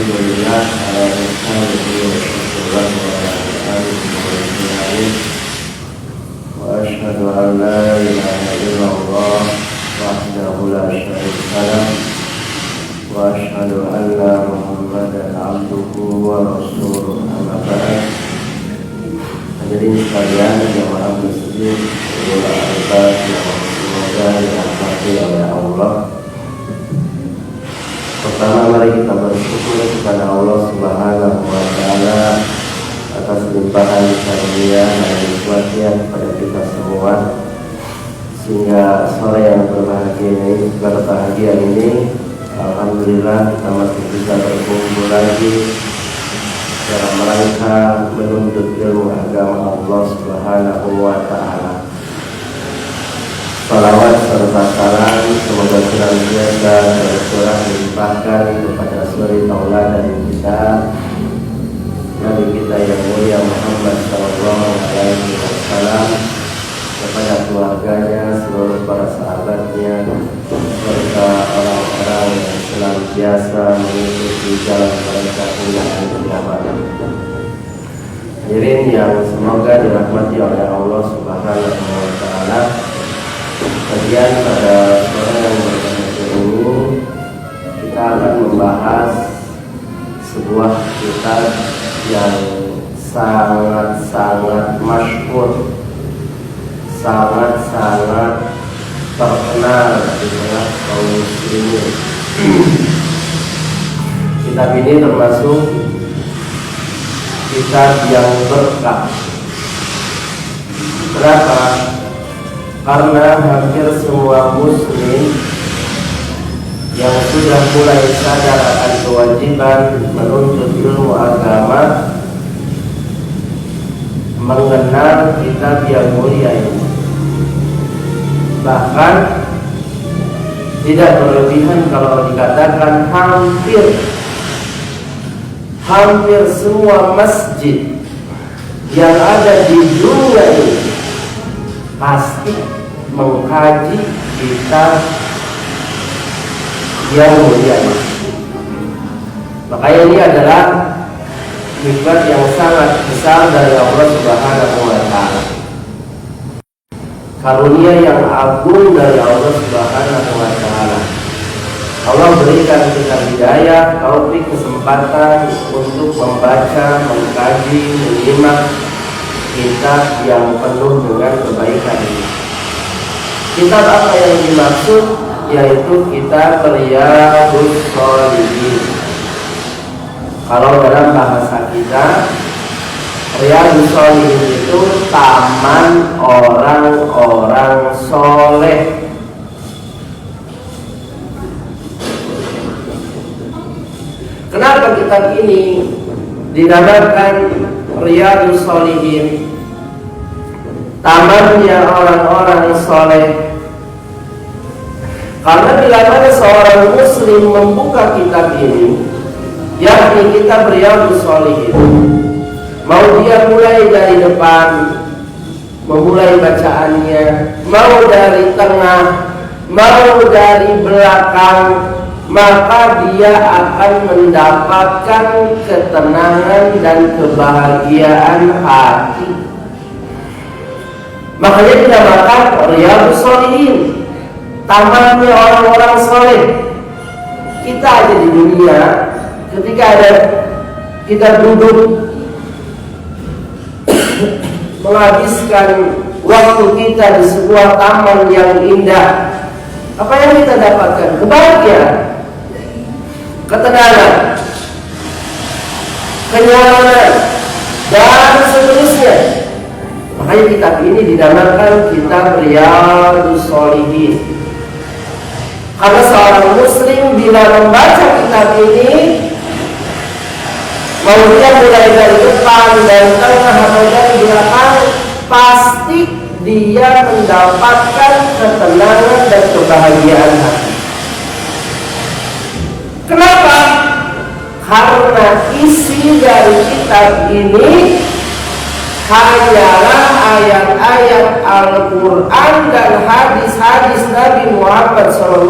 Alhamdulillah ala ihsanihi wa syukuran wa ala alihi wa asyhadu an la ilaha illallah wahdahu la syarika lah wa asyhadu anna Muhammadan abduhu wa rasuluh amma ba'd. Hadirin sekalian jamaah masjid Nurul Albab yang semoga dirahmati oleh Allah. Pertama mari kita bersyukur kepada Allah Subhanahu wa taala atas limpahan karunia dan nikmatnya kepada kita semua, sehingga sore yang berbahagia ini alhamdulillah kita masih bisa berkumpul lagi dalam rangka menuntut ilmu agama Allah Subhanahu wa taala. Salawat serta salam semoga senantiasa tercurah dilimpahkan kepada suri tauladan kita, Nabi kita yang mulia Muhammad sallallahu alaihi wasallam, kepada keluarganya, seluruh para sahabatnya, serta orang-orang yang senantiasa mengikuti jalan mereka hingga hari kiamat. Hadirin yang semoga dirahmati oleh Allah Subhanahu wa taala. Kemudian pada sore yang berbahagia ini kita akan membahas sebuah kitab yang sangat-sangat masyhur, sangat-sangat terkenal di tengah kaum muslimin. Kitab ini termasuk kitab yang berkah. Kenapa? Karena hampir semua muslim yang sudah mulai sadar akan kewajiban menuntut ilmu agama mengenal kitab yang mulia ini. Bahkan tidak berlebihan kalau dikatakan hampir semua masjid yang ada di dunia ini pasti mengkaji kitab yang mulia ini. Makanya ini adalah nikmat yang sangat besar dari Allah Subhanahu wa taala, karunia yang agung dari Allah Subhanahu wa taala. Allah berikan kita hidayah, taufik, kesempatan untuk membaca, mengkaji, menyimak kitab yang penuh dengan kebaikan ini. Kitab apa yang dimaksud? Yaitu kitab Riyadhus Shalihin. Kalau dalam bahasa kita, Riyadhus Shalihin itu taman orang-orang soleh. Kenapa kitab ini dinamakan Riyadhus Shalihin, tamannya orang-orang soleh? Karena bila mana seorang muslim membuka kitab ini, yakni kitab Riyadhus Shalihin, mau dia mulai dari depan, memulai bacaannya, mau dari tengah, mau dari belakang, maka dia akan mendapatkan ketenangan dan kebahagiaan hati. Makanya dinamakan Riyadhus Shalihin, tamannya orang-orang soleh. Kita aja di dunia, ketika kita duduk menghabiskan waktu kita di sebuah taman yang indah, apa yang kita dapatkan? Kebahagiaan, ketenangan, kenyamanan, dan seterusnya. Makanya kitab ini dinamakan kitab Riyadhus Shalihin. Karena seorang muslim bila membaca kitab ini, mau dia mulai dari depan dan tengah atau dari belakang, pasti dia mendapatkan ketenangan dan kebahagiaan hati. Kenapa? Karena isi dari kitab ini hanyalah ayat-ayat Al-Quran dan hadis-hadis Nabi Muhammad SAW.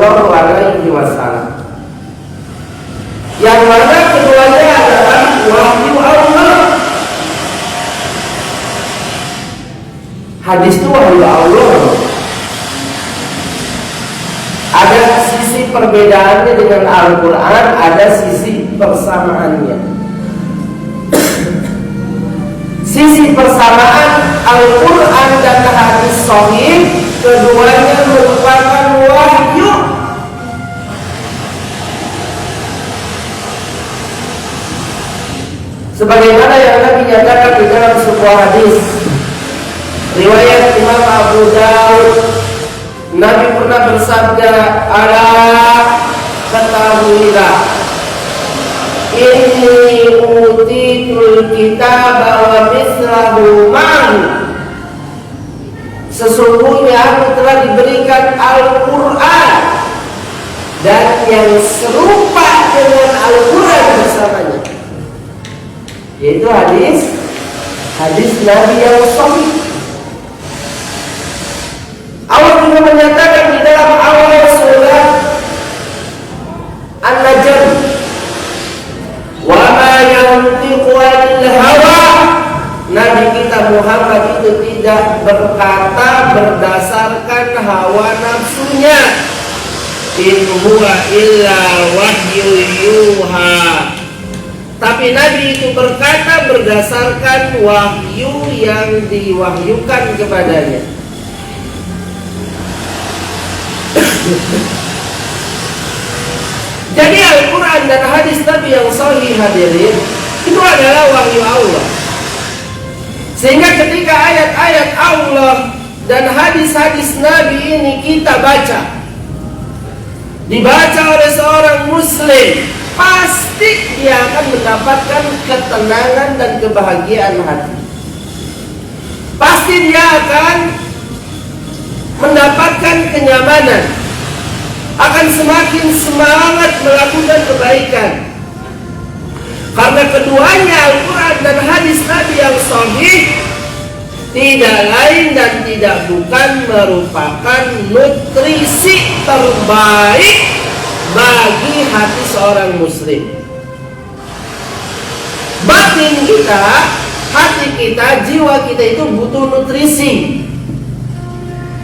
yang mana keduanya adalah wahyu Allah. Hadis itu wahyu Allah. Ada sisi perbedaannya dengan Al-Quran, ada sisi persamaannya. Sisi persamaan Al-Quran dan hadis sahih, keduanya merupakan wahyu. Sebagaimana yang Nabi nyatakan di dalam sebuah hadis riwayat Imam Abu Daud, Nabi pernah bersabda, "Ala ketahuilah, inni utitul kitaba wa mislahu ma'hu." Sesungguhnya aku telah diberikan Al-Quran dan yang serupa dengan Al-Quran bersamanya, yaitu hadis Nabi yang sahih. Allah juga menyatakan di dalam awal surat An-Najm, "Wa ma yantiqu 'anil hawa." Nabi kita Muhammad itu tidak berkata berdasarkan hawa nafsunya. In huwa illa wahyu yuha. Tapi Nabi itu berkata berdasarkan wahyu yang diwahyukan kepadanya. Jadi Al-Quran dan hadis Nabi yang sahih hadirin, itu adalah wahyu Allah. Sehingga ketika ayat-ayat Allah dan hadis-hadis Nabi ini kita baca, dibaca oleh seorang muslim, pasti dia akan mendapatkan ketenangan dan kebahagiaan hati. Pasti dia akan mendapatkan kenyamanan, akan semakin semangat melakukan kebaikan. Karena keduanya Al-Quran dan hadis Nabi yang sahih tidak lain dan tidak bukan merupakan nutrisi terbaik bagi hati seorang muslim. Batin kita, hati kita, jiwa kita itu butuh nutrisi.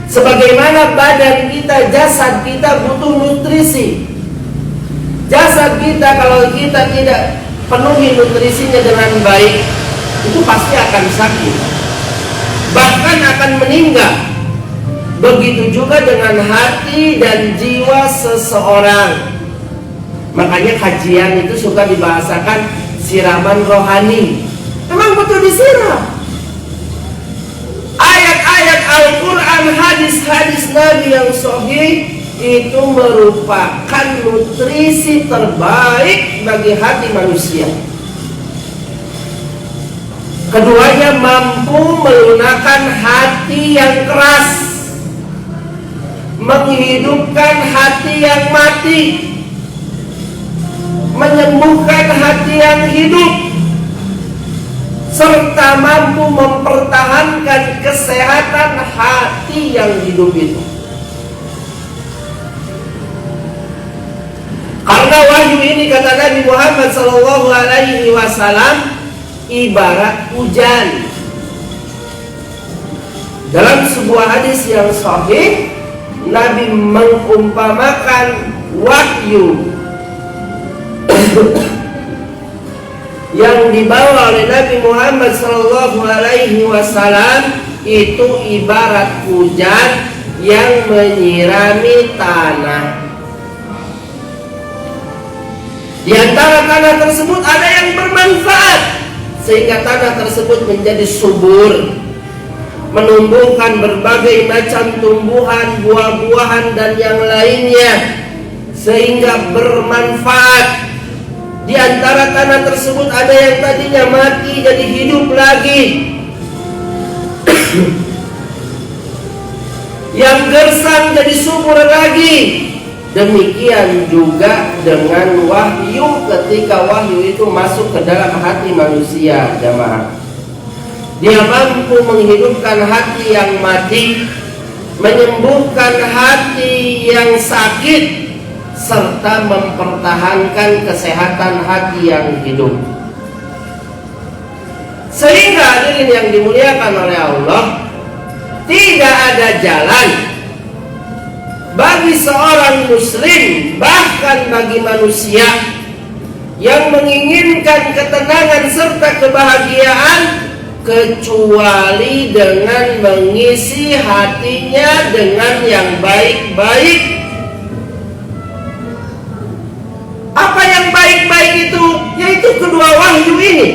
Sebagaimana badan kita, jasad kita butuh nutrisi. Jasad kita kalau kita tidak penuhi nutrisinya dengan baik, itu pasti akan sakit, bahkan akan meninggal. Begitu juga dengan hati dan jiwa seseorang. Makanya kajian itu suka dibahasakan siraman rohani. Memang butuh disiram. Ayat-ayat Al-Quran, hadis-hadis Nabi yang sahih itu merupakan nutrisi terbaik bagi hati manusia. Keduanya mampu melunakkan hati yang keras, menghidupkan hati yang mati, menyembuhkan hati yang hidup, serta mampu mempertahankan kesehatan hati yang hidup itu. Karena wahyu ini, kata Nabi Muhammad SAW, ibarat hujan. Dalam sebuah hadis yang sahih, Nabi mengumpamakan wahyu yang dibawa oleh Nabi Muhammad SAW itu ibarat hujan yang menyirami tanah. Di antara tanah tersebut ada yang bermanfaat, sehingga tanah tersebut menjadi subur, menumbuhkan berbagai macam tumbuhan, buah-buahan dan yang lainnya, sehingga bermanfaat. Di antara tanah tersebut ada yang tadinya mati jadi hidup lagi, yang gersang jadi subur lagi. Demikian juga dengan wahyu, ketika wahyu itu masuk ke dalam hati manusia, jamaah, dia mampu menghidupkan hati yang mati, menyembuhkan hati yang sakit, serta mempertahankan kesehatan hati yang hidup. Sehingga hadirin yang dimuliakan oleh Allah, tidak ada jalan bagi seorang muslim, bahkan bagi manusia yang menginginkan ketenangan serta kebahagiaan, kecuali dengan mengisi hatinya dengan yang baik-baik. Apa yang baik-baik itu? Yaitu kedua wahyu ini.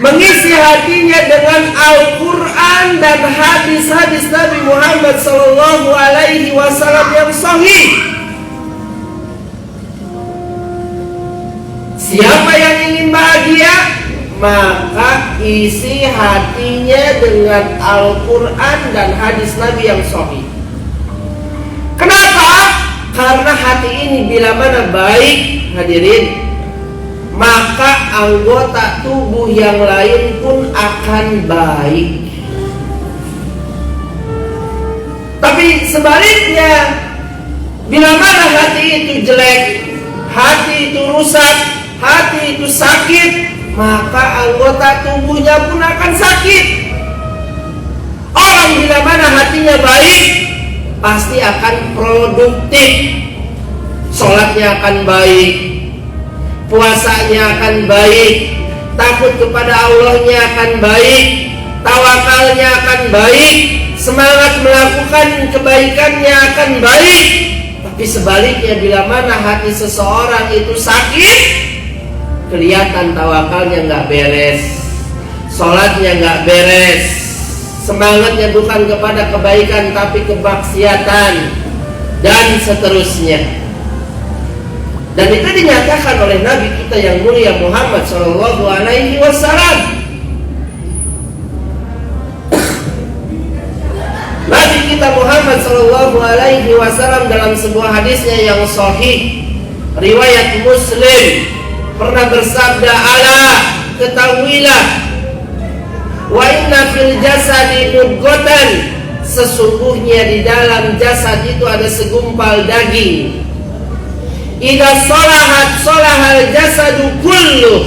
Mengisi hatinya dengan Al-Quran dan hadis-hadis Nabi Muhammad SAW yang sahih. Siapa yang ingin bahagia, maka isi hatinya dengan Al-Quran dan hadis Nabi yang sahih. Kenapa? Karena hati ini bila mana baik, hadirin, maka anggota tubuh yang lain pun akan baik. Tapi sebaliknya, bila mana hati itu jelek, hati itu rusak, hati itu sakit, maka anggota tubuhnya pun akan sakit. Orang bila mana hatinya baik, pasti akan produktif. Sholatnya akan baik, puasanya akan baik, takut kepada Allahnya akan baik, tawakalnya akan baik, semangat melakukan kebaikannya akan baik. Tapi sebaliknya, bila mana hati seseorang itu sakit, kelihatan tawakalnya nggak beres, sholatnya nggak beres, semangatnya bukan kepada kebaikan tapi kemaksiatan, dan seterusnya. Dan itu dinyatakan oleh Nabi kita yang mulia Muhammad SAW. Nabi kita Muhammad SAW dalam sebuah hadisnya yang sahih, riwayat Muslim, pernah bersabda, "Ala, ketahuilah, wa inna fil jasadi mudghatan, sesungguhnya di dalam jasad itu ada segumpal daging. Idza salahat salahal jasadu kulluh."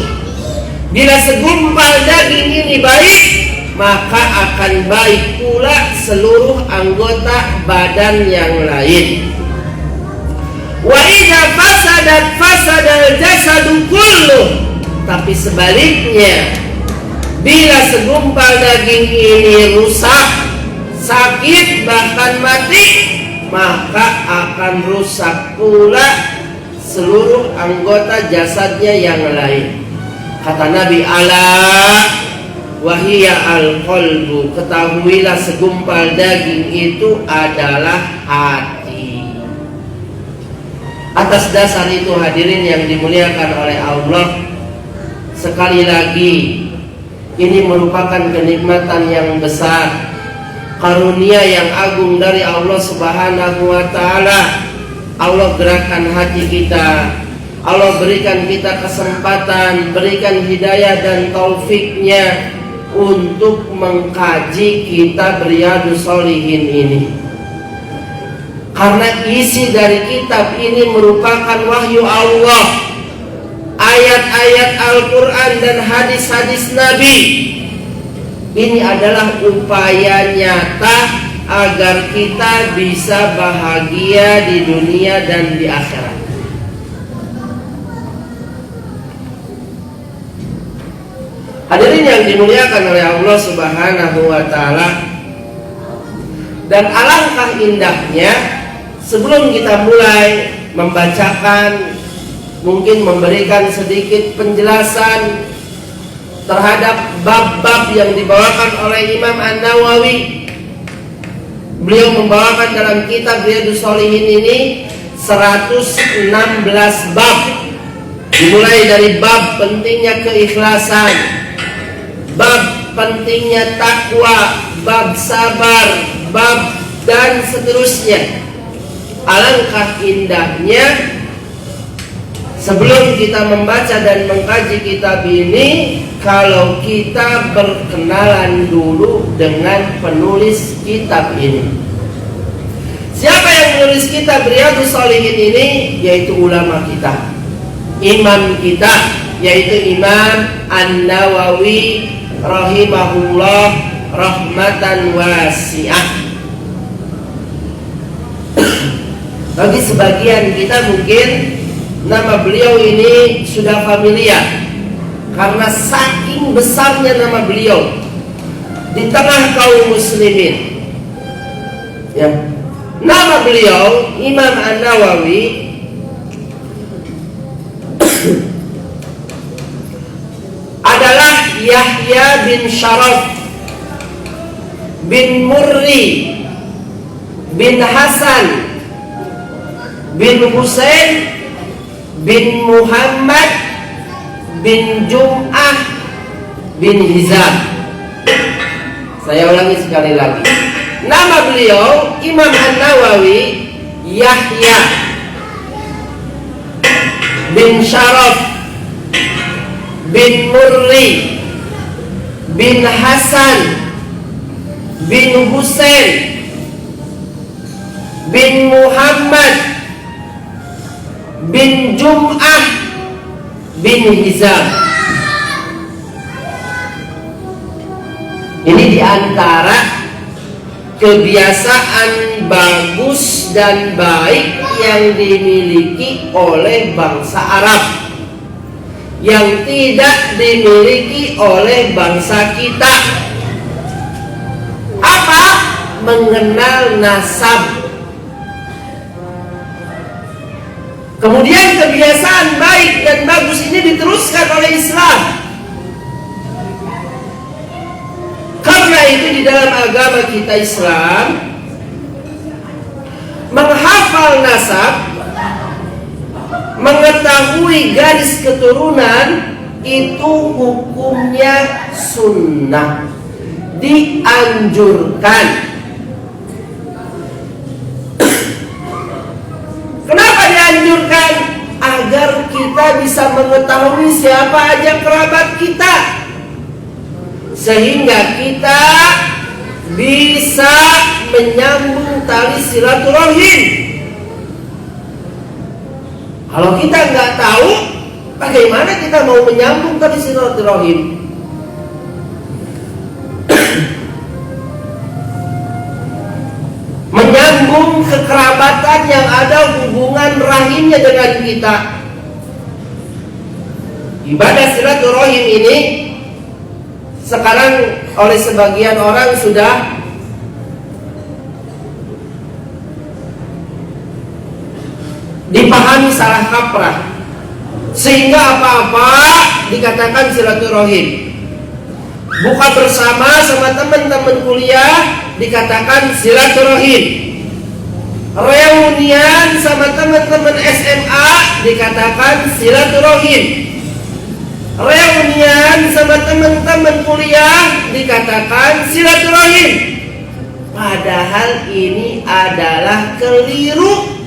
Bila segumpal daging ini baik, maka akan baik pula seluruh anggota badan yang lain. Wa idza fasadat fasadal jasadu kulluh. Tapi sebaliknya, bila segumpal daging ini rusak, sakit, bahkan mati, maka akan rusak pula seluruh anggota jasadnya yang lain. Kata Nabi, "Ala wahia al-qalbu," ketahuilah segumpal daging itu adalah hati. Atas dasar itu, hadirin yang dimuliakan oleh Allah, sekali lagi, ini merupakan kenikmatan yang besar, karunia yang agung dari Allah Subhanahu wa Ta'ala. Allah gerakkan hati kita, Allah berikan kita kesempatan, berikan hidayah dan taufiknya untuk mengkaji kitab Riyadhus Shalihin ini. Karena isi dari kitab ini merupakan wahyu Allah, ayat-ayat Al-Quran dan hadis-hadis Nabi. Ini adalah upaya nyata agar kita bisa bahagia di dunia dan di akhirat. Hadirin yang dimuliakan oleh Allah Subhanahu wa Ta'ala, dan alangkah indahnya sebelum kita mulai membacakan, mungkin memberikan sedikit penjelasan terhadap bab-bab yang dibawakan oleh Imam An-Nawawi. Beliau membawakan dalam kitab Riyadhus Shalihin ini 116 bab. Dimulai dari bab pentingnya keikhlasan, bab pentingnya takwa, bab sabar, bab dan seterusnya. Alangkah indahnya sebelum kita membaca dan mengkaji kitab ini, kalau kita berkenalan dulu dengan penulis kitab ini. Siapa yang menulis kitab Riyadhus Shalihin ini yaitu ulama kita, imam kita, yaitu Imam An-Nawawi rahimahullah rahmatan wasi'ah. Bagi sebagian kita mungkin nama beliau ini sudah familiar karena saking besarnya nama beliau di tengah kaum muslimin. Ya. Nama beliau Imam An-Nawawi adalah Yahya bin Sharaf bin Murri bin Hasan bin Husain bin Muhammad bin Jum'ah bin Hizam. Saya ulangi sekali lagi. Nama beliau Imam An-Nawawi Yahya bin Sharaf bin Murri bin Hasan bin Husain bin Muhammad bin Jum'ah bin Hizam. Ini diantara kebiasaan bagus dan baik yang dimiliki oleh bangsa Arab yang tidak dimiliki oleh bangsa kita. Apa? Mengenal nasab. Kemudian kebiasaan baik dan bagus ini diteruskan oleh Islam. Karena itu di dalam agama kita Islam, menghafal nasab, mengetahui garis keturunan itu hukumnya sunnah, dianjurkan. Kenapa dianjurkan? Agar kita bisa mengetahui siapa aja kerabat kita, sehingga kita bisa menyambung tali silaturahim. Kalau kita nggak tahu, bagaimana kita mau menyambung tali silaturahim? Menyambung kekerabatan yang ada hubungan rahimnya dengan kita. Ibadah silaturahim ini sekarang oleh sebagian orang sudah dipahami salah kaprah, sehingga apa-apa dikatakan silaturahim. Buka bersama sama teman-teman kuliah dikatakan silaturahim. Reunian sama teman-teman SMA dikatakan silaturahim. Reunian sama teman-teman kuliah dikatakan silaturahim. Padahal ini adalah keliru.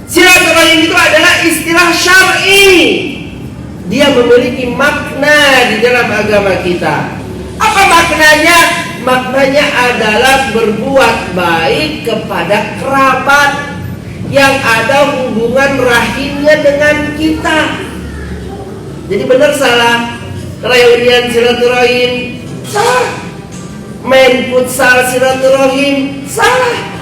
Silaturahim itu adalah istilah syar'i. Dia memiliki makna di dalam agama kita. Apa maknanya? Maknanya adalah berbuat baik kepada kerabat yang ada hubungan rahimnya dengan kita. Jadi benar salah? Reunian silaturahim salah. Main futsal silaturahim salah.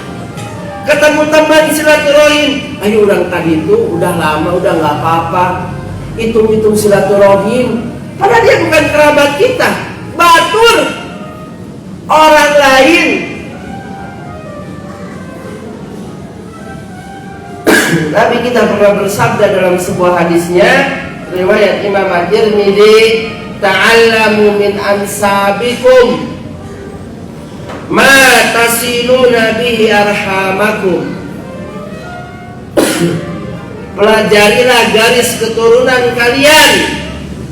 Ketemu teman silaturahim, ayo orang tadi itu udah lama udah nggak apa-apa, hitung-hitung silaturahim. Padahal dia bukan kerabat kita, batur orang lain. Nabi kita pernah bersabda dalam sebuah hadisnya, riwayat Imam At-Tirmidzi, ta'allamu min ansabikum ma tasiluna bihi arhamakum. Pelajarilah garis keturunan kalian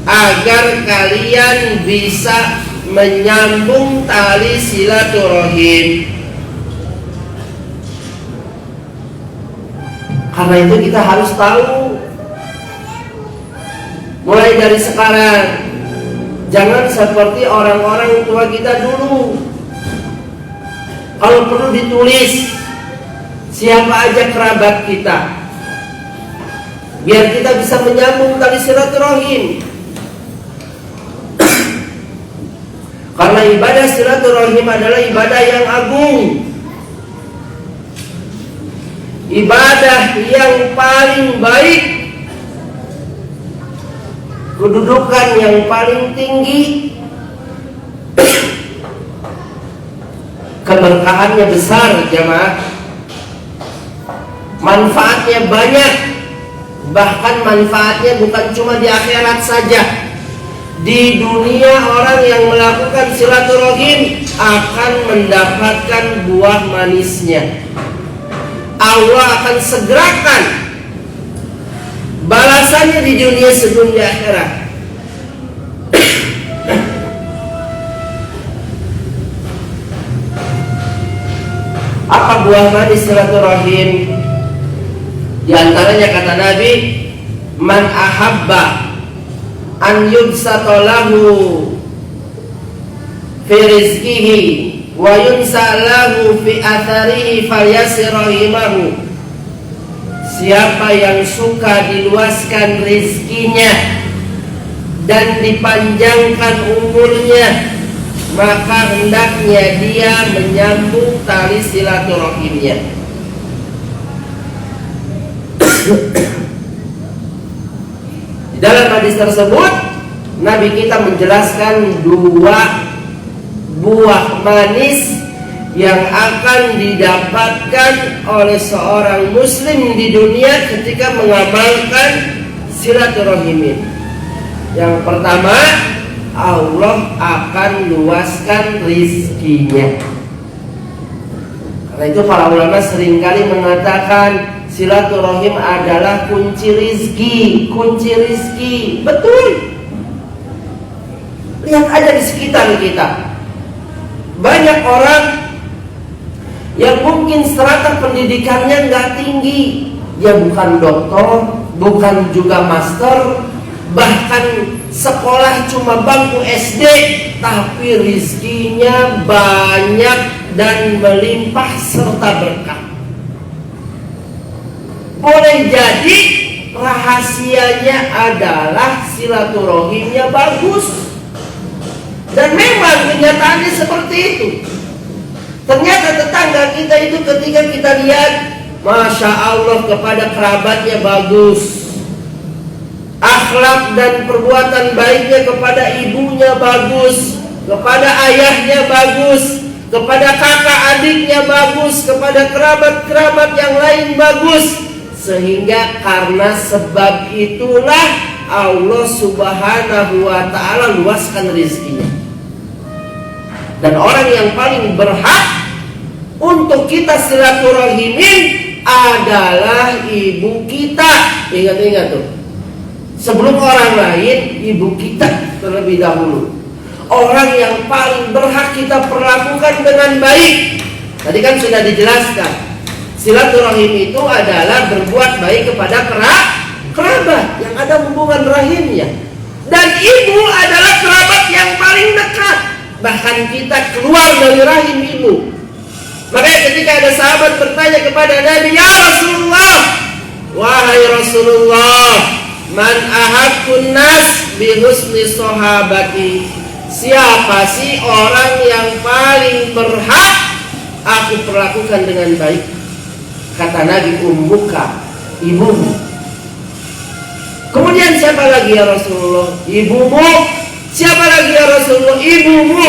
agar kalian bisa menyambung tali silaturahim. Karena itu kita harus tahu mulai dari sekarang. Jangan seperti orang-orang tua kita dulu. Kalau perlu ditulis siapa aja kerabat kita, biar kita bisa menyambung tali silaturahim. Karena ibadah silaturahim adalah ibadah yang agung, ibadah yang paling baik, kedudukan yang paling tinggi, keberkahannya besar jamaah, manfaatnya banyak, bahkan manfaatnya bukan cuma di akhirat saja. Di dunia orang yang melakukan silaturahim akan mendapatkan buah manisnya. Allah akan segerakan balasannya di dunia sebelum di akhirat. Apa buah manis silaturahim? Di antaranya kata Nabi, man ahabba an yubsata lahu fi rizqihi wa yunsa lahu fi atharihi falyasir rahimahu. Siapa yang suka diluaskan rizkinya dan dipanjangkan umurnya, maka hendaknya dia menyambung tali silaturahimnya. Di dalam hadis tersebut Nabi kita menjelaskan 2 buah manis yang akan didapatkan oleh seorang muslim di dunia ketika mengamalkan silaturahim. Yang pertama, Allah akan luaskan rizkinya. Karena itu para ulama seringkali mengatakan silaturahim adalah kunci rizki. Kunci rizki, betul. Lihat aja di sekitar kita, banyak orang yang mungkin strata pendidikannya nggak tinggi. Dia bukan doktor, bukan juga master, bahkan sekolah cuma bangku SD, tapi rizkinya banyak dan melimpah serta berkah. Boleh jadi rahasianya adalah silaturahimnya bagus. Dan memang kenyataannya seperti itu. Ternyata tetangga kita itu ketika kita lihat, Masya Allah, kepada kerabatnya bagus, akhlak dan perbuatan baiknya kepada ibunya bagus, kepada ayahnya bagus, kepada kakak adiknya bagus, kepada kerabat-kerabat yang lain bagus. Sehingga karena sebab itulah Allah Subhanahu wa ta'ala luaskan rizkinya. Dan orang yang paling berhak untuk kita silaturahimin adalah ibu kita. Ingat-ingat tuh, sebelum orang lain, ibu kita terlebih dahulu. Orang yang paling berhak kita perlakukan dengan baik. Tadi kan sudah dijelaskan, silaturahim itu adalah berbuat baik kepada kerabat yang ada hubungan rahimnya. Dan ibu adalah kerabat yang paling dekat. Bahkan kita keluar dari rahim ibu. Makanya ketika ada sahabat bertanya kepada Nabi, ya Rasulullah, wahai Rasulullah, man ahabbun nas bi husni sahabati, siapa sih orang yang paling berhak aku perlakukan dengan baik? Kata Nabi, ummuka, ibumu. Kemudian siapa lagi ya Rasulullah? Ibumu. Siapa lagi ya Rasulullah? Ibumu.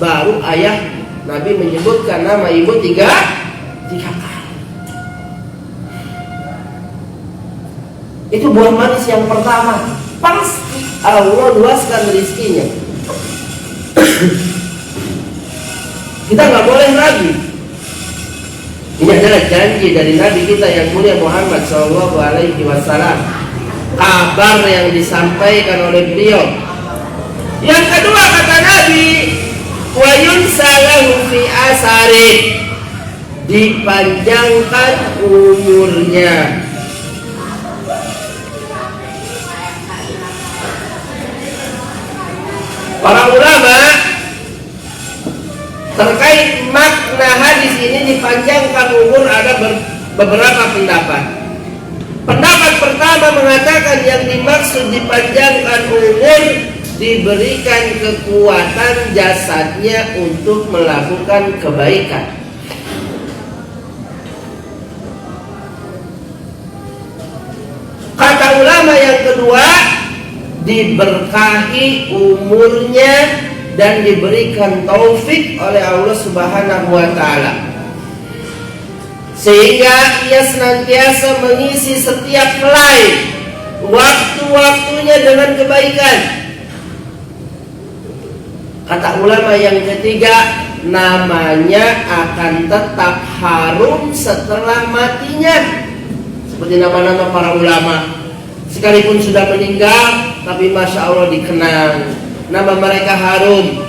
Baru ayah. Nabi menyebutkan nama ibu tiga kali. Itu buah manis yang pertama. Pasti Allah luaskan rizkinya. Kita nggak boleh ragu. Ini adalah janji dari Nabi kita yang mulia Muhammad SAW. Kabar yang disampaikan oleh beliau. Yang kedua kata Nabi, wa yunsalahu fi asari, dipanjangkan umurnya. Para ulama Terkait makna hadis ini dipanjangkan umur ada beberapa pendapat. Pendapat pertama mengatakan yang dimaksud dipanjangkan umur diberikan kekuatan jasadnya untuk melakukan kebaikan. Kata ulama yang kedua, diberkahi umurnya dan diberikan taufik oleh Allah Subhanahu wa taala, sehingga ia senantiasa mengisi setiap helai waktu-waktunya dengan kebaikan. Kata ulama yang ketiga, namanya akan tetap harum setelah matinya, seperti nama-nama para ulama. Sekalipun sudah meninggal, tapi Masya Allah dikenang, nama mereka harum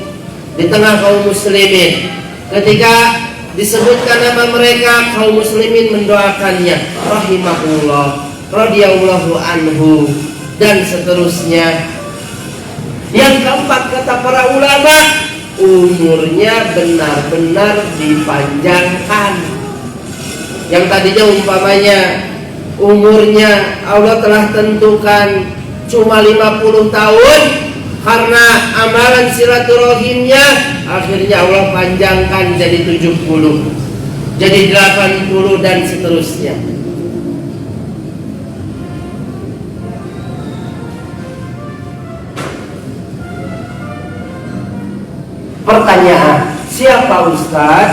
di tengah kaum muslimin. Ketika disebutkan nama mereka, kaum muslimin mendoakannya, rahimahullah, radhiyallahu anhu, dan seterusnya. Yang keempat, kata para ulama, umurnya benar-benar dipanjangkan. Yang tadinya umpamanya umurnya Allah telah tentukan cuma 50 tahun, karena amalan silaturahimnya akhirnya Allah panjangkan jadi 70, jadi 80 dan seterusnya. Pertanyaan, siapa Ustaz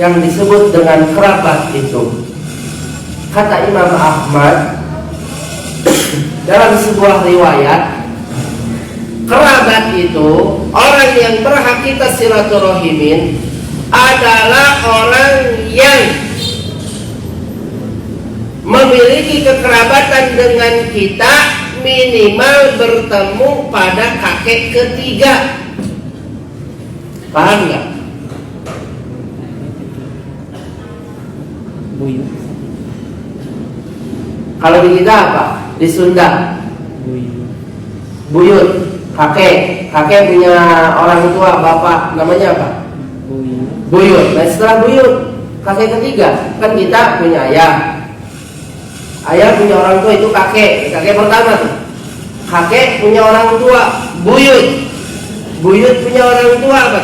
yang disebut dengan kerabat itu? Kata Imam Ahmad dalam sebuah riwayat, kerabat itu orang yang berhak kita silaturahim adalah orang yang memiliki kekerabatan dengan kita, minimal bertemu pada kakek ketiga. Paham nggak? Buyut. Kalau di kita apa? Di Sunda buyut, kakek punya orang tua, bapak, namanya apa? Buyut. Nah setelah buyut, kakek ketiga, kan kita punya ayah punya orang tua, itu kakek pertama tuh. Kakek punya orang tua, buyut punya orang tua apa?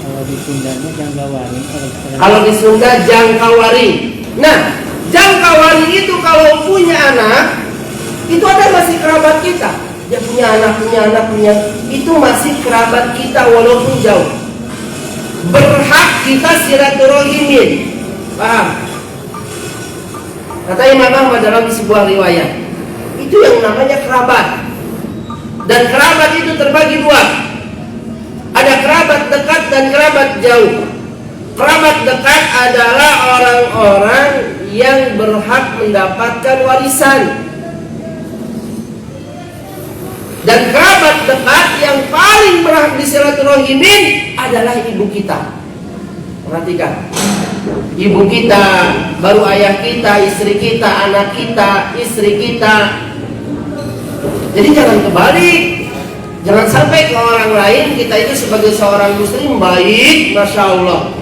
Kalau di Sunda Jangkawari. Kalau di Sunda Jangkawari. Nah, Jangkawari itu kalau punya anak, itu ada masih kerabat kita. Dia punya anak, itu masih kerabat kita walaupun jauh. Berhak kita silaturahim. Paham? Kata Imam Ahmad dalam sebuah riwayat, itu yang namanya kerabat. Dan kerabat itu terbagi dua. Ada kerabat dekat dan kerabat jauh. Kerabat dekat adalah orang-orang yang berhak mendapatkan warisan. Dan kerabat dekat yang paling berhak disilaturahim adalah ibu kita. Perhatikan, ibu kita, baru ayah kita, istri kita, anak kita, istri kita. Jadi jangan kebalik. Jangan sampai ke orang lain kita itu sebagai seorang muslim baik, Masya Allah,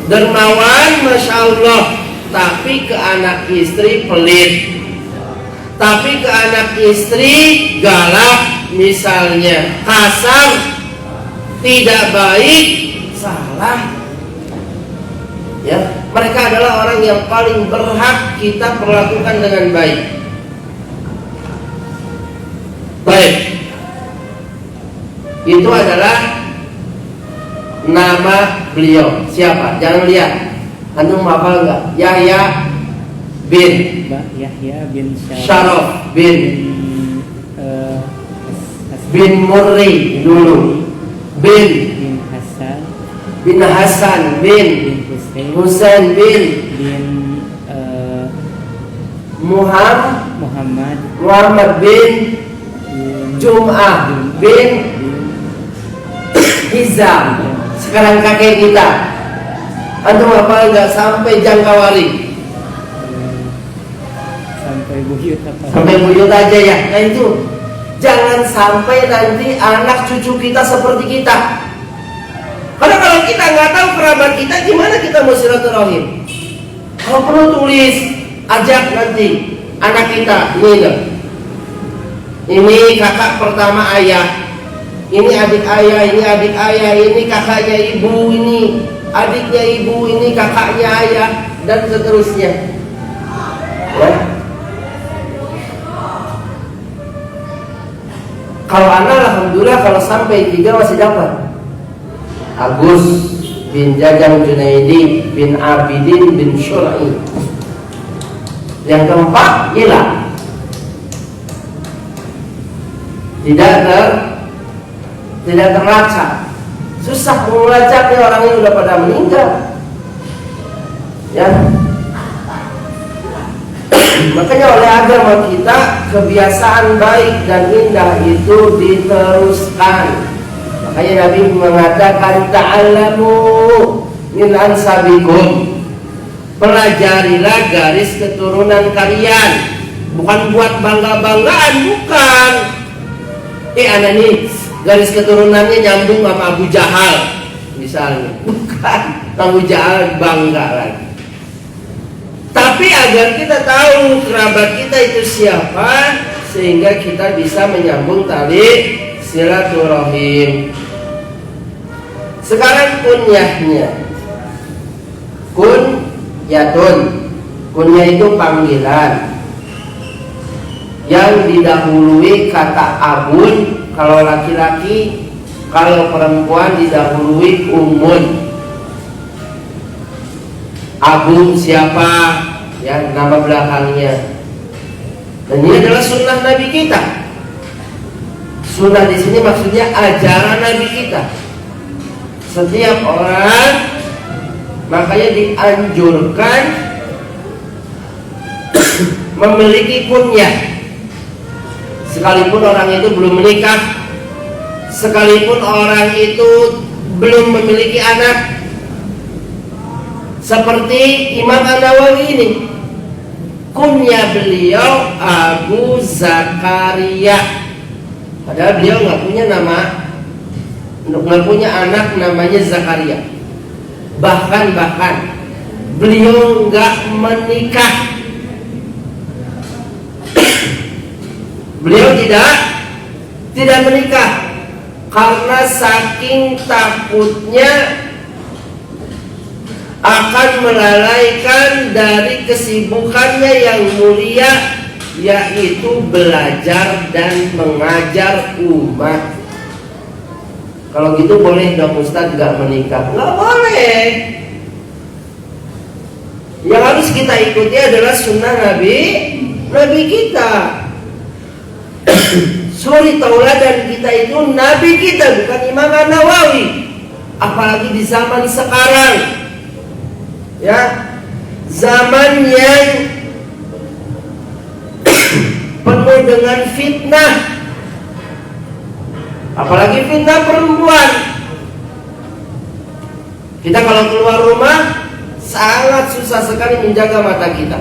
dermawan, Masya Allah, tapi ke anak istri pelit, tapi ke anak istri galak, misalnya kasar, tidak baik, salah. Ya, mereka adalah orang yang paling berhak kita perlakukan dengan baik. Baik, itu adalah nama beliau. Siapa? Jangan lihat. Antum hafal enggak? Yahya bin Syaraf bin Murri dulu, bin Hasan bin Husain bin Muhammad bin Jum'ah bin Hizam. Sekarang kakek kita, antum apa enggak sampai Jangkawari? Sampai buyut aja ya. Nah itu, jangan sampai nanti anak cucu kita seperti kita. kita nggak tahu kerabat kita, gimana kita mau silaturahim? Kalau perlu tulis, ajak nanti anak kita, ini kakak pertama ayah, ini adik ayah, ini adik ayah, ini kakaknya ibu, ini adiknya ibu, ini kakaknya ayah, dan seterusnya. Ya. Kalau anak, alhamdulillah, kalau sampai 3 masih dapat. Agus bin Jajang Junaidi bin Abidin bin Syur'i. Yang keempat hilang, tidak terlacak. Susah melacaknya, orang ini sudah pada meninggal. Ya. Makanya oleh agama kita, kebiasaan baik dan indah itu diteruskan. Makanya Nabi mengatakan, ta'allamu min ansabikum, pelajarilah garis keturunan kalian. Bukan buat bangga-banggaan, bukan. Anak nih garis keturunannya nyambung sama Abu Jahal misalnya, bukan. Abu Jahal bangga lagi. Tapi agar kita tahu kerabat kita itu siapa, sehingga kita bisa menyambung tali silaturahim. Sekarang kunyahnya, kunyatun. Kunyah itu panggilan yang didahului kata abun kalau laki-laki, kalau perempuan didahului umun. Abun siapa? Ya, nama belakangnya. Dan ini adalah sunnah Nabi kita. Sunnah di sini maksudnya ajaran Nabi kita. Setiap orang makanya dianjurkan memiliki kunyah. Sekalipun orang itu belum menikah, sekalipun orang itu belum memiliki anak. Seperti Imam An-Nawawi ini, kunyah beliau Abu Zakaria. Padahal beliau nggak punya nama, nggak punya anak namanya Zakaria. Bahkan beliau nggak menikah. Beliau tidak menikah karena saking takutnya akan melalaikan dari kesibukannya yang mulia, yaitu belajar dan mengajar umat. Kalau gitu boleh dong Ustadz gak menikah? Gak boleh. Yang harus kita ikuti adalah sunnah Nabi kita. Suri tauladan kita itu Nabi kita, bukan Imam An-Nawawi. Apalagi di zaman sekarang, ya, zaman yang penuh dengan fitnah, apalagi fitnah perempuan. Kita kalau keluar rumah sangat susah sekali menjaga mata kita.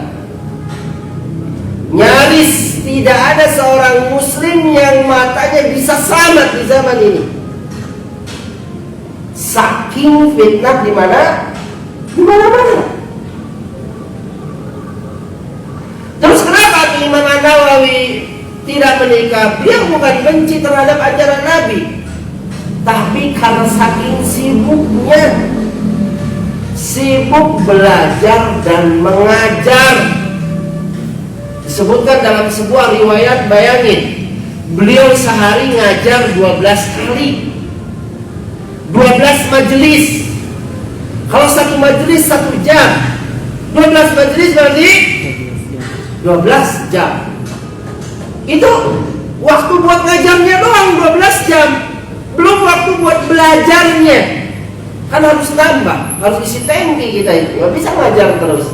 Nyaris tidak ada seorang muslim yang matanya bisa selamat di zaman ini. Saking fitnah di mana-mana. Terus kenapa Imam An-Nawawi tidak menikah? Dia bukan benci terhadap ajaran Nabi, tapi karena saking sibuknya, sibuk belajar dan mengajar. Disebutkan dalam sebuah riwayat, bayangin, beliau sehari ngajar 12 kali, 12 majelis. Kalau satu majelis 1 jam, 12 majelis berarti 12 jam. Itu waktu buat ngajarnya doang 12 jam, belum waktu buat belajarnya. Kan harus nambah, harus isi tangki kita itu, nggak bisa ngajar terus.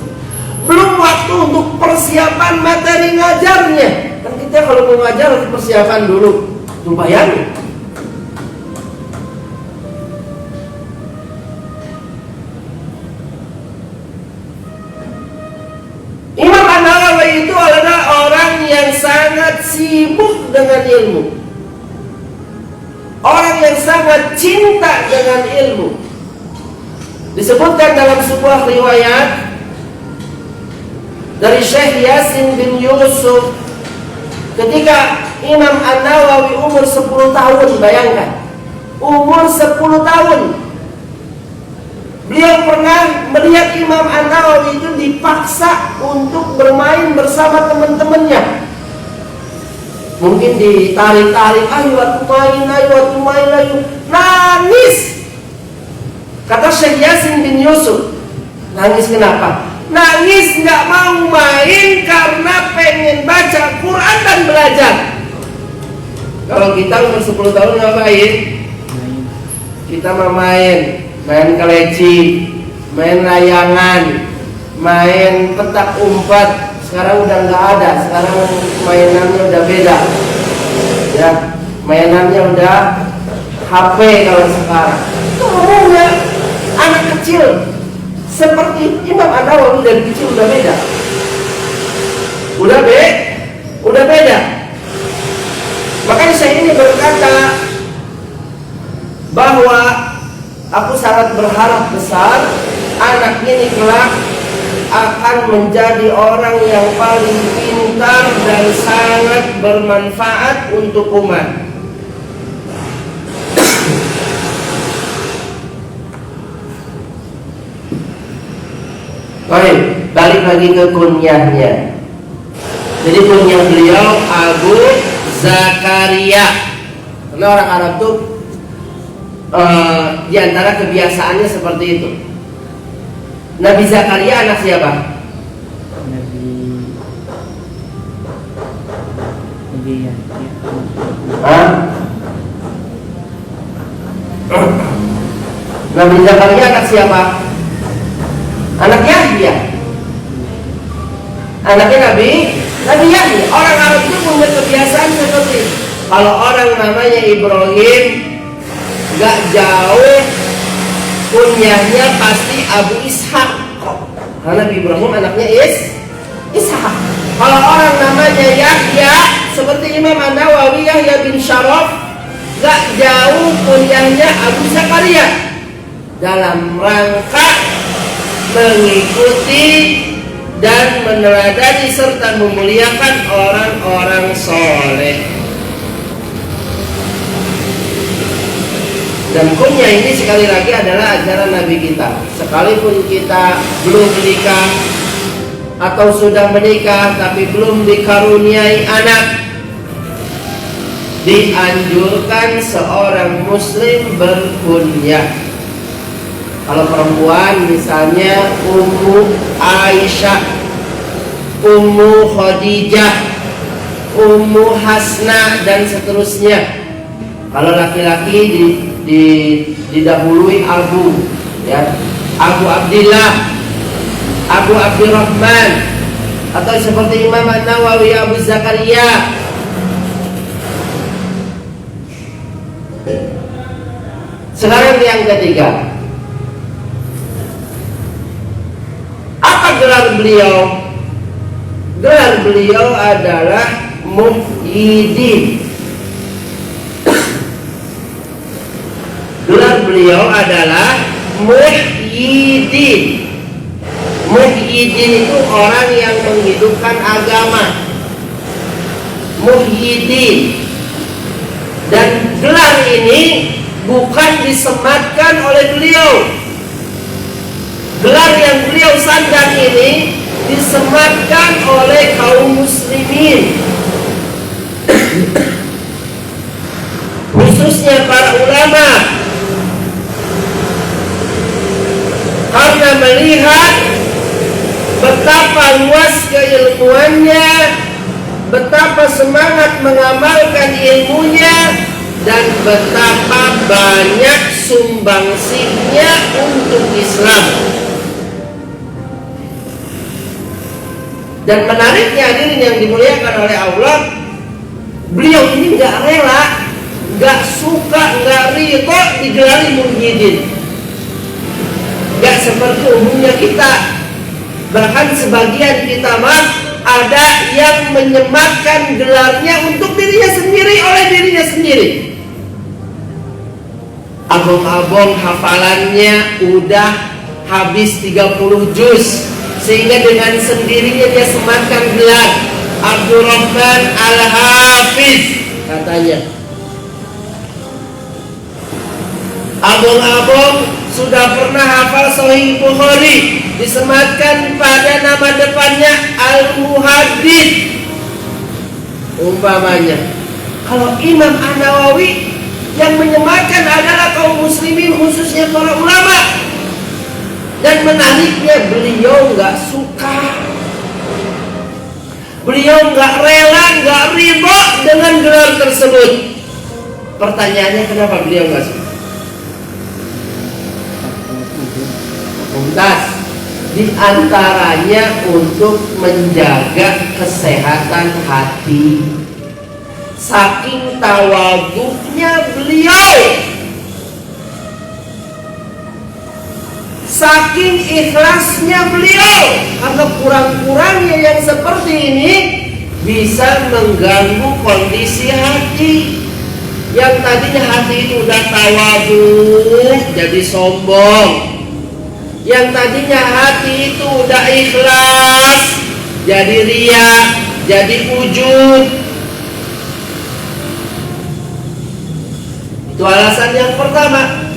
Belum waktu untuk persiapan materi ngajarnya. Kan kita kalau mau ngajar harus persiapan dulu. Tuh bayangin. Imam An-Nawawi itu adalah orang yang sangat sibuk dengan ilmu, orang yang sangat cinta dengan ilmu. Disebutkan dalam sebuah riwayat dari Syekh Yasin bin Yusuf, ketika Imam An-Nawawi umur 10 tahun, bayangkan, umur 10 tahun, beliau pernah melihat Imam An-Nawawi itu dipaksa untuk bermain bersama teman-temannya. Mungkin ditarik-tarik, ayo waktu main, ayo. Nangis. Kata Syekh Yasin bin Yusuf, nangis kenapa? Nangis nggak mau main karena pengen baca Quran dan belajar. Kalau kita umur 10 tahun ngapain? Kita mau main keleci, main layangan, main petak umpet. Sekarang udah nggak ada, sekarang mainannya udah beda. Ya, mainannya udah HP kalau sekarang. Itu ngomongnya anak kecil seperti Imam An-Nawawi dari kecil udah beda. Udah beda. Makanya saya ini berkata bahwa aku sangat berharap besar anak ini kelak akan menjadi orang yang paling pintar dan sangat bermanfaat untuk umat. Baik, balik lagi ke kunyahnya. Jadi kunyah beliau Abu Zakaria. Karena orang Arab tuh di antara kebiasaannya seperti itu. Nabi Zakaria anak siapa? Nabi Zakaria anak siapa? Anak Yahya. Anaknya Nabi Yahya. Orang Arab itu punya kebiasaan seperti itu. Kalau orang namanya Ibrahim, gak jauh kunyahnya pasti Abu Ishaq. Karena Ibrahim anaknya Ishaq. Kalau orang namanya Yahya, seperti Imam An-Nawawi Yahya bin Syaraf, gak jauh kunyahnya Abu Zakaria. Dalam rangka mengikuti dan meneladani serta memuliakan orang-orang soleh. Dan kunyah ini sekali lagi adalah ajaran Nabi kita. Sekalipun kita belum menikah atau sudah menikah tapi belum dikaruniai anak, dianjurkan seorang muslim berkunyah. Kalau perempuan misalnya Ummu Aisyah, Ummu Khadijah, Ummu Hasna dan seterusnya. Kalau laki-laki didahului Abu, ya, Abu Abdillah, Abu Abdurrahman, atau seperti Imam An-Nawawi Abu Zakaria. Sekarang yang ketiga, apa gelar beliau? Gelar beliau adalah Muhyiddin. Gelar beliau adalah Muhyiddin. Muhyiddin itu orang yang menghidupkan agama. Muhyiddin. Dan gelar ini bukan disematkan oleh beliau. Gelar yang beliau sandang ini disematkan oleh kaum muslimin, khususnya para ulama, karena melihat betapa luas keilmuannya, betapa semangat mengamalkan ilmunya, dan betapa banyak sumbangsihnya untuk Islam. Dan menariknya hadirin yang dimuliakan oleh Allah, beliau ini gak rela, gak suka, gak ridho digelari Muhyiddin. Gak seperti umumnya kita. Bahkan sebagian kita ada yang menyematkan gelarnya untuk dirinya sendiri, oleh dirinya sendiri. Abong-abong hafalannya udah habis 30 juz, sehingga dengan sendirinya dia sematkan gelar Abdurrahman Al-Hafiz katanya. Abang-abang sudah pernah hafal Sahih Bukhari, disematkan pada nama depannya Al-Muhaddits umpamanya. Kalau Imam An-Nawawi yang menyematkan adalah kaum muslimin, khususnya para ulama. Dan menariknya, beliau nggak suka, beliau nggak rela, nggak ridho dengan gelar tersebut. Pertanyaannya, kenapa beliau nggak suka? Tuntas, di antaranya untuk menjaga kesehatan hati. Saking tawadhu'nya beliau, saking ikhlasnya beliau, karena kurang-kurangnya yang seperti ini bisa mengganggu kondisi hati. Yang tadinya hati itu udah tawadhu jadi sombong, yang tadinya hati itu udah ikhlas jadi riya, jadi ujub. Itu alasan yang pertama.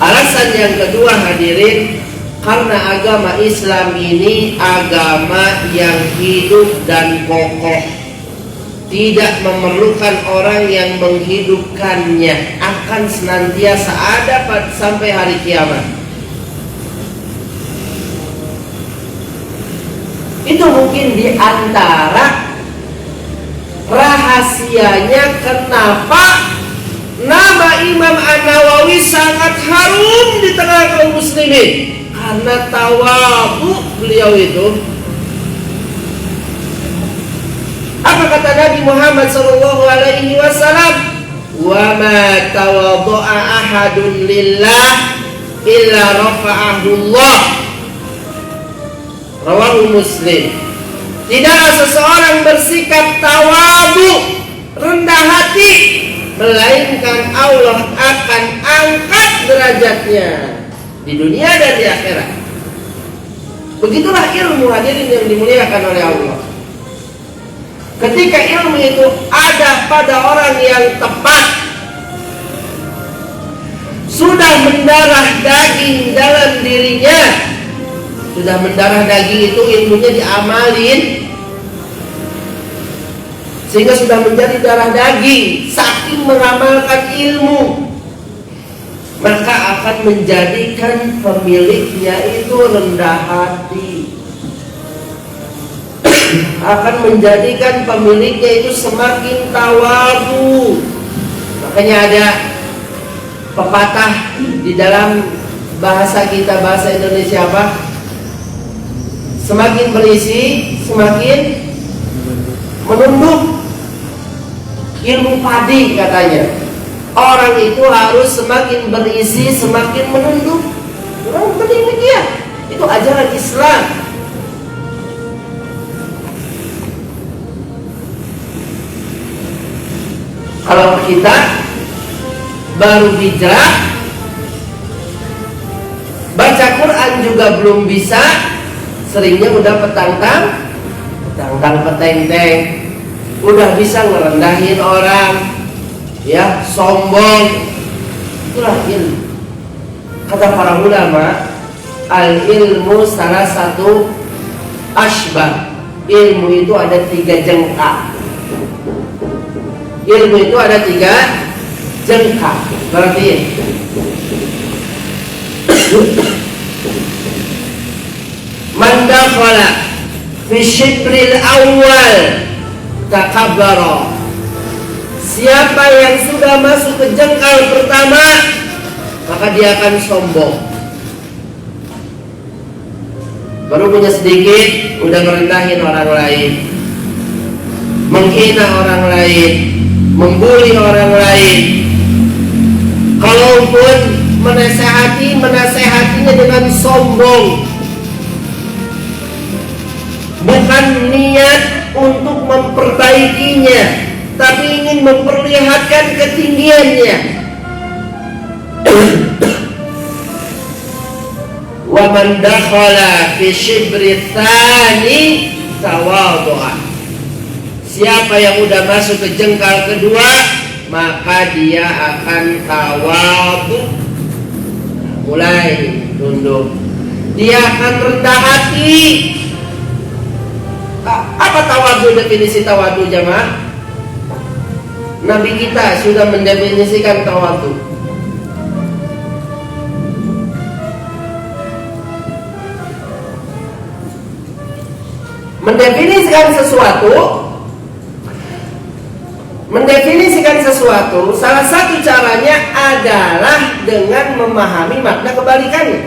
Alasan yang kedua, hadirin, karena agama Islam ini agama yang hidup dan kokoh, tidak memerlukan orang yang menghidupkannya, akan senantiasa ada sampai hari kiamat. Itu mungkin di antara rahasianya kenapa nama Imam An-Nawawi sangat harum di tengah kaum muslimin, karena tawadhu beliau itu. Apa kata Nabi Muhammad SAW? Wa ma tawadhu'a ahadun lillah illa rafa'ahu Allah. Rawahu Muslim. Tidaklah seseorang bersikap tawadhu, rendah hati, melainkan Allah akan angkat derajatnya di dunia dan di akhirat. Begitulah ilmu, hadirin yang dimuliakan oleh Allah. Ketika ilmu itu ada pada orang yang tepat, sudah mendarah daging dalam dirinya, sudah mendarah daging itu ilmunya diamalin, sehingga sudah menjadi darah daging, saking mengamalkan ilmu, maka akan menjadikan pemiliknya itu rendah hati, akan menjadikan pemiliknya itu semakin tawadhu. Makanya ada pepatah di dalam bahasa kita, bahasa Indonesia apa? Semakin berisi, semakin menunduk. Ilmu padi katanya, orang itu harus semakin berisi, semakin menunduk. Orang demikian, itu ajaran Islam. Kalau kita baru hijrah, baca Quran juga belum bisa, seringnya udah petang-tang, peteng-teng, udah bisa ngerendahin orang, ya, sombong. Itulah ilmu. Kata para ulama, al ilmu salah satu asbab. Ilmu itu ada 3 jengkak. Ilmu itu ada 3 jengkak. Berarti man dakhala fi syibril awal takabbara. Siapa yang sudah masuk ke jengkal pertama, maka dia akan sombong. Baru punya sedikit, udah merendahin orang lain, menghina orang lain, membuli orang lain. Kalaupun menasehatinya dengan sombong, bukan niat untuk memperbaikinya, tapi ingin memperlihatkan ketinggiannya. wa man dakhala fi shibri tsani tawadhu'a. Siapa yang udah masuk ke jengkal kedua, maka dia akan tawadhu, mulai tunduk, dia akan rendah hati. Apa tawadhu? Definisi tawadhu jamaah, Nabi kita sudah mendefinisikan tawadhu. Mendefinisikan sesuatu, salah satu caranya adalah dengan memahami makna kebalikannya.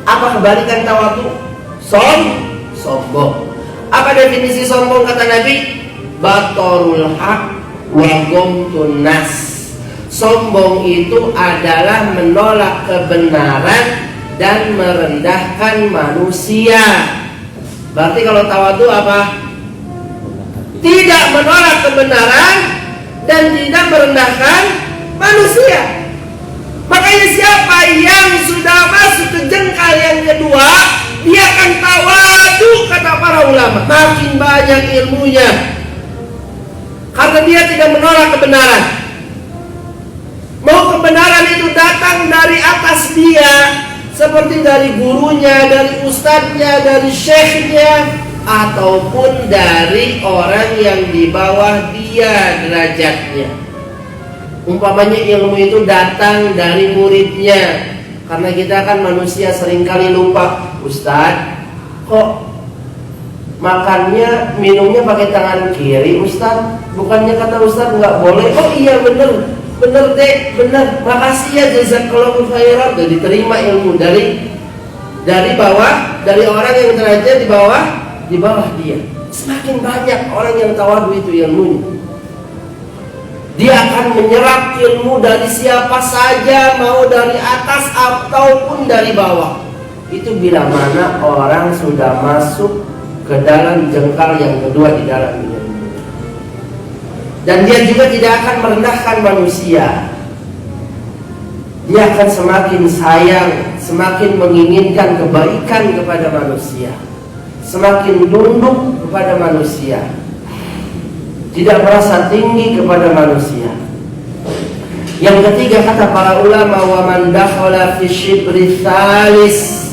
Apa kebalikan tawadhu? Sombong. Apa definisi sombong kata Nabi? Batorul haq wa gomtun nas. Sombong itu adalah menolak kebenaran dan merendahkan manusia. Berarti kalau tawadhu apa? Tidak menolak kebenaran dan tidak merendahkan manusia. Makanya siapa yang sudah masuk ke jengkal yang kedua, dia akan tawadhu kata para ulama. Makin banyak ilmunya, karena dia tidak menolak kebenaran. Mau kebenaran itu datang dari atas dia, seperti dari gurunya, dari ustadznya, dari syekhnya, ataupun dari orang yang di bawah dia derajatnya. Umpamanya ilmu itu datang dari muridnya, karena kita kan manusia seringkali lupa. Ustadz, kok makannya, minumnya pakai tangan kiri Ustadz? Bukannya kata Ustadz nggak boleh? Oh iya bener deh, bener. Makasih ya, jazakallahu khairan. Udah diterima ilmu dari bawah, dari orang yang derajat di bawah dia. Semakin banyak orang yang tawadhu itu ilmunya, dia akan menyerap ilmu dari siapa saja, mau dari atas ataupun dari bawah. Itu bila mana orang sudah masuk ke dalam jengkal yang kedua di dalam ilmu. Dan dia juga tidak akan merendahkan manusia. Dia akan semakin sayang, semakin menginginkan kebaikan kepada manusia, semakin tunduk kepada manusia, tidak merasa tinggi kepada manusia. Yang ketiga kata para ulama, wa man dakhala fi shibri tsalis.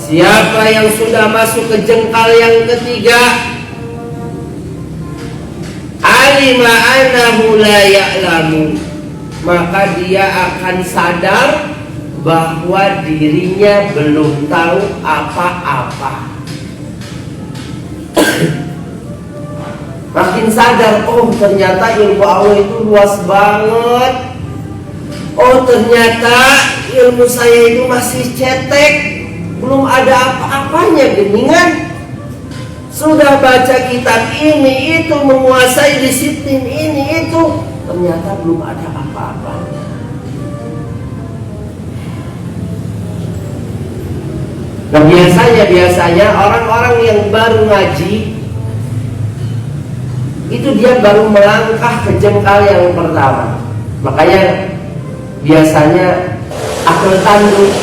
Siapa yang sudah masuk ke jengkal yang ketiga, alima annahu la ya'lamu, maka dia akan sadar bahwa dirinya belum tahu apa-apa. Makin sadar, oh ternyata ilmu Allah itu luas banget. Oh ternyata ilmu saya itu masih cetek, belum ada apa-apanya geningan. Sudah baca kitab ini itu, menguasai disiplin ini itu, ternyata belum ada apa-apanya. Nah biasanya orang-orang yang baru ngaji itu dia baru melangkah ke jengkal yang pertama. Makanya biasanya akal tanduk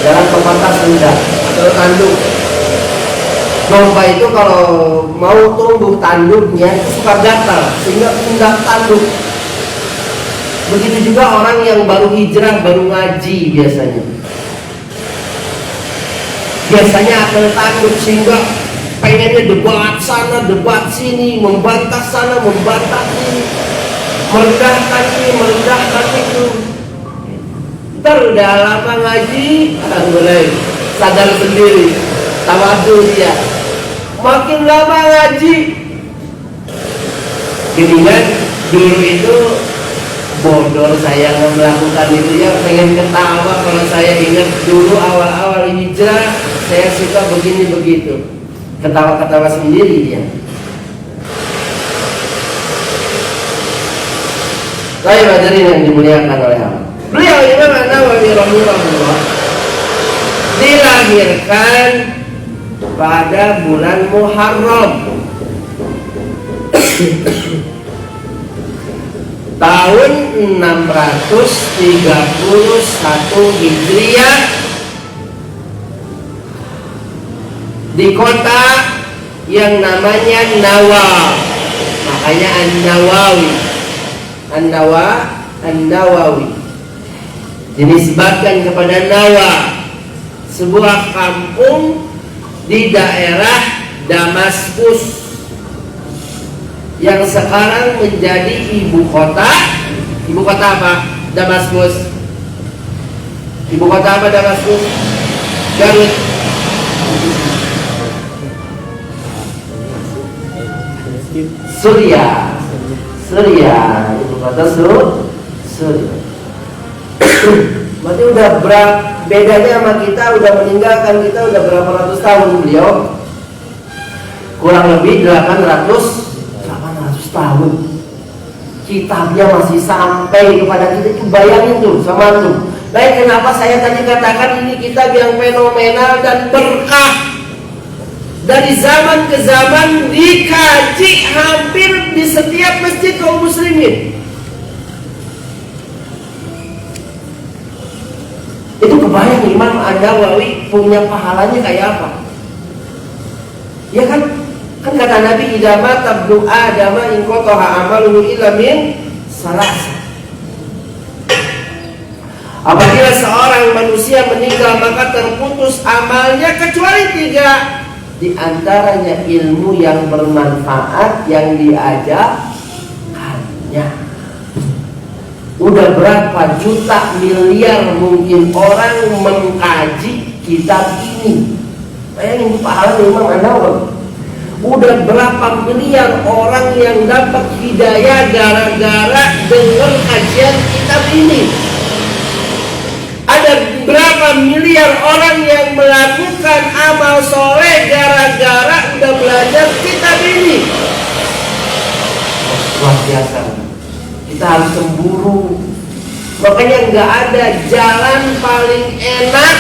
dalam pepatah Sunda, akal tanduk. Domba itu kalau mau tumbuh tanduknya suka gatal sehingga pindah tanduk. Begitu juga orang yang baru hijrah, baru ngaji biasanya akal tanduk sehingga pengennya debat sana, debat sini, membantah sana, membantah sini, merendahkan ini, merendahkan itu. Ntar udah lama ngaji, mulai sadar sendiri, tawadhu dia. Makin lama ngaji, gini kan, dulu itu bodoh saya melakukan itu ya, pengen ketawa kalau saya ingat dulu awal-awal hijrah, saya suka begini begitu. Ketawa-ketawa sendiri dia. Baik hadirin yang dimuliakan oleh Allah. Beliau Imam An-Nawawi rahimahullah dilahirkan pada bulan Muharram. tahun 631 Hijriah di kota yang namanya Nawa, makanya An-Nawawi dinisbatkan kepada Nawa, sebuah kampung di daerah Damaskus yang sekarang menjadi ibu kota. Ibu kota apa? Damaskus. Ibu kota apa Damaskus? Garut. Suriah. Ibu kota Suriah. Berarti udah berapa bedanya sama kita, udah meninggalkan kita udah berapa ratus tahun beliau? Kurang lebih 800 tahun. Kitabnya masih sampai kepada kita. Itu bayangin tuh sama tuh. Baik, kenapa saya tadi katakan ini kitab yang fenomenal dan berkah. Dari zaman ke zaman dikaji hampir di setiap masjid kaum muslimin. Itu kebayang Imam An-Nawawi punya pahalanya kayak apa? Ya kan? Kan kata Nabi, idza mata ibnu Adam in qata'a amaluhu illa min salas. Apabila seorang manusia meninggal maka terputus amalnya kecuali 3. Di antaranya ilmu yang bermanfaat yang diajarkannya. Udah berapa juta miliar mungkin orang mengkaji kitab ini. Bayangin pahala Imam An-Nawawi. Udah berapa miliar orang yang dapat hidayah gara-gara dengar kajian kitab ini. Ada berapa miliar orang yang melakukan amal soleh gara-gara udah belajar kitab ini. Luar biasa. Kita harus cemburu. Makanya nggak ada jalan paling enak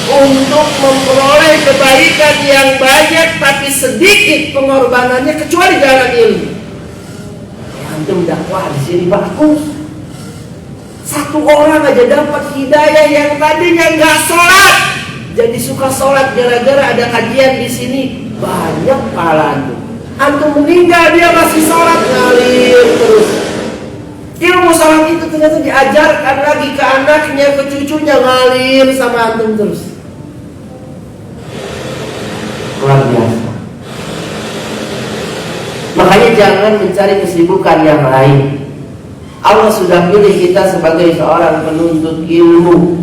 untuk memperoleh kebaikan yang banyak tapi sedikit pengorbanannya kecuali jalan ilmu. Antum dakwah di sini bagus. Satu orang aja dapat hidayah yang tadinya nggak sholat jadi suka sholat gara-gara ada kajian di sini. Banyak pahala antum. Antum meninggal dia masih sholat ngalir terus. Ilmu sholat itu ternyata diajarkan lagi ke anaknya, ke cucunya, ngalir sama antum terus. Luar biasa. Makanya jangan mencari kesibukan yang lain. Allah sudah pilih kita sebagai seorang penuntut ilmu.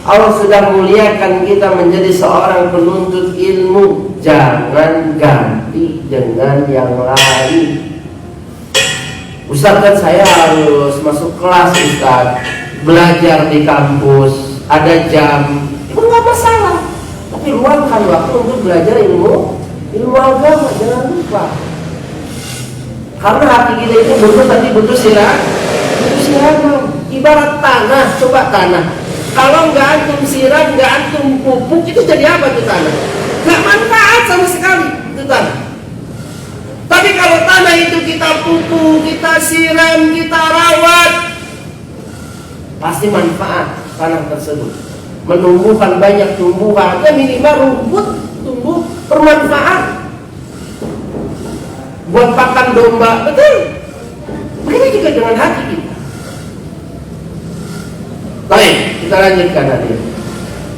Allah sudah muliakan kita menjadi seorang penuntut ilmu. Jangan ganti dengan yang lain. Ustaz, kan saya harus masuk kelas Ustaz, belajar di kampus, ada jam. Itu nggak masalah. Tapi luangkan waktu untuk belajar ilmu agama, jangan lupa. Karena hati kita itu butuh siram. Ibarat tanah, coba tanah. Kalau nggak antum siram, nggak antum pupuk, itu jadi apa tuh tanah? Nggak manfaat sama sekali itu tanah. Tapi kalau tanah itu kita pupuk, kita siram, kita rawat, pasti manfaat tanah tersebut. Menumbuhkan banyak tumbuhan, ya minimal rumput tumbuh bermanfaat buat pakan domba, betul. Begini juga dengan hati kita. Baik, kita lanjutkan nanti.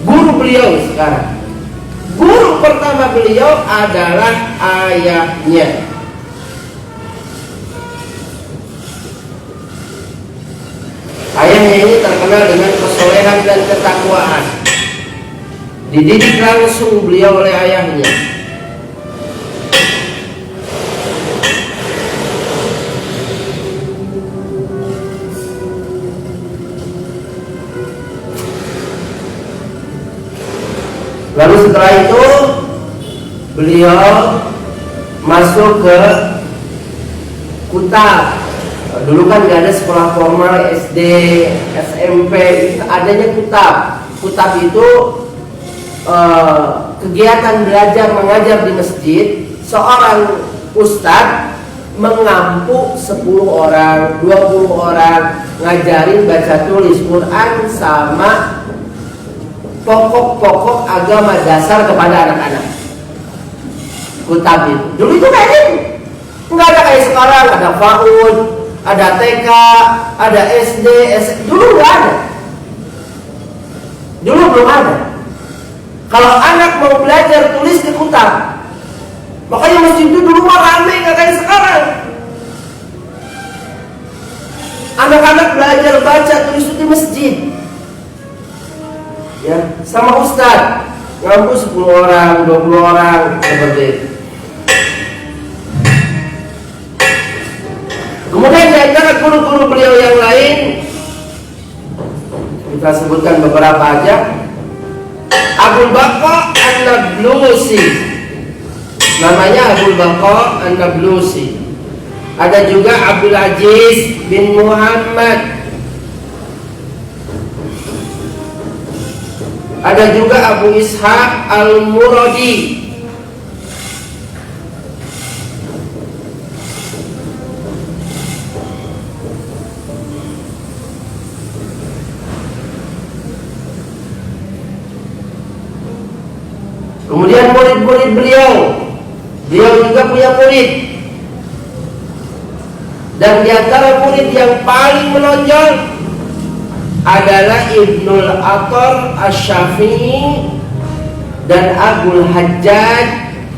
Guru beliau sekarang. Guru pertama beliau adalah ayahnya. Ayahnya ini terkenal dengan kesolehan dan ketakwaan. Dididik langsung beliau oleh ayahnya. Lalu setelah itu beliau masuk ke Kutab. Dulu kan gak ada sekolah formal SD, SMP, adanya Kutab. Kutab itu kegiatan belajar mengajar di masjid. Seorang ustadz mengampu 10 orang, 20 orang, ngajarin baca tulis Quran sama pokok-pokok agama dasar kepada anak-anak. Kutabin. Dulu itu kayak gitu. Nggak ada kayak sekarang, ada PAUD, ada TK, ada SD, dulu nggak ada. Dulu belum ada. Kalau anak mau belajar tulis di kutab, makanya masjid itu dulu mah rame, nggak kayak sekarang. Anak-anak belajar baca tulis di masjid, ya, sama ustadz, ngampu 10 orang, 20 orang, seperti itu. Kemudian di antara guru-guru beliau yang lain, kita sebutkan beberapa aja. Abul Baqa An-Nablusi, namanya Abul Baqa An-Nablusi. Ada juga Abdul Aziz bin Muhammad. Ada juga Abu Ishaq Al-Muradi. Kemudian murid-murid beliau juga punya murid. Dan di antara murid yang paling menonjol adalah Ibnul Athar Asy-Syafi'i dan Abul Hajjaj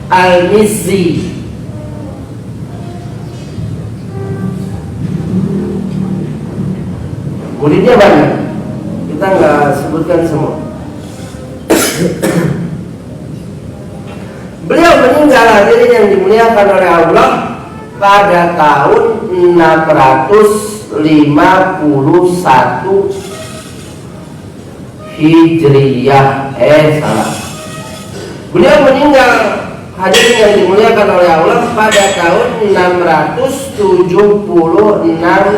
Al-Mizzi. Muridnya banyak, kita nggak sebutkan semua. Beliau meninggal hadirin yang dimuliakan oleh Allah pada tahun 651 Hijriyah. Salah. Beliau meninggal hadirin yang dimuliakan oleh Allah pada tahun 676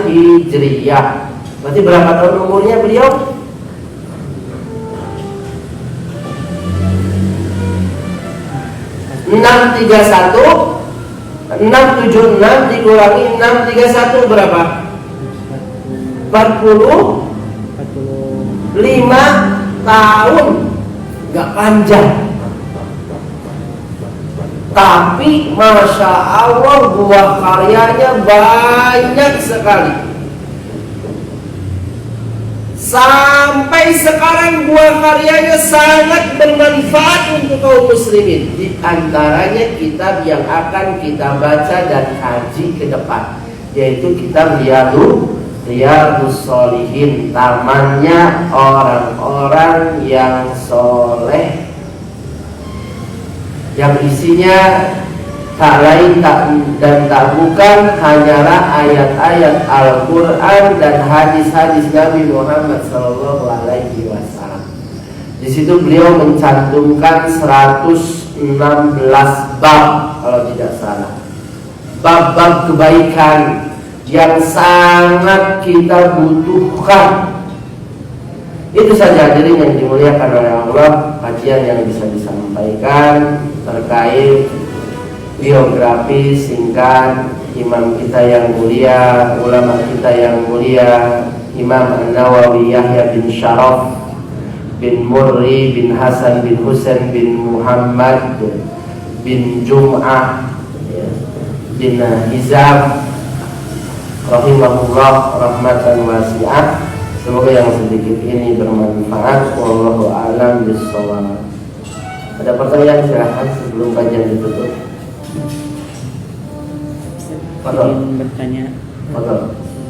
Hijriyah. Berarti berapa tahun umurnya beliau? 676 dikurangi 631 berapa? 45 tahun. Gak panjang, tapi Masya Allah buah karyanya banyak sekali. Sampai sekarang buah karyanya sangat bermanfaat untuk kaum muslimin. Di antaranya kitab yang akan kita baca dan kaji ke depan, yaitu kitab Riyadhus Shalihin, tamannya orang-orang yang soleh, yang isinya tak lain dan tak bukan hanyalah ayat-ayat Al-Quran dan hadis-hadis Nabi Muhammad SAW. Di situ beliau mencantumkan 116 bab kalau tidak salah, bab-bab kebaikan yang sangat kita butuhkan. Itu saja hadirin yang dimuliakan oleh Allah, kajian yang bisa disampaikan terkait biografi singkat imam kita yang mulia, ulama kita yang mulia, Imam An-Nawawi Yahya bin Syaraf bin Murri bin Hasan bin Husain bin Muhammad bin Jum'ah bin Hizam rahimahullah rahmatan wasi'ah. Semoga yang sedikit ini bermanfaat. Wallahu a'lam bishawab. Ada pertanyaan silahkan sebelum kajian ditutup. Ingin bertanya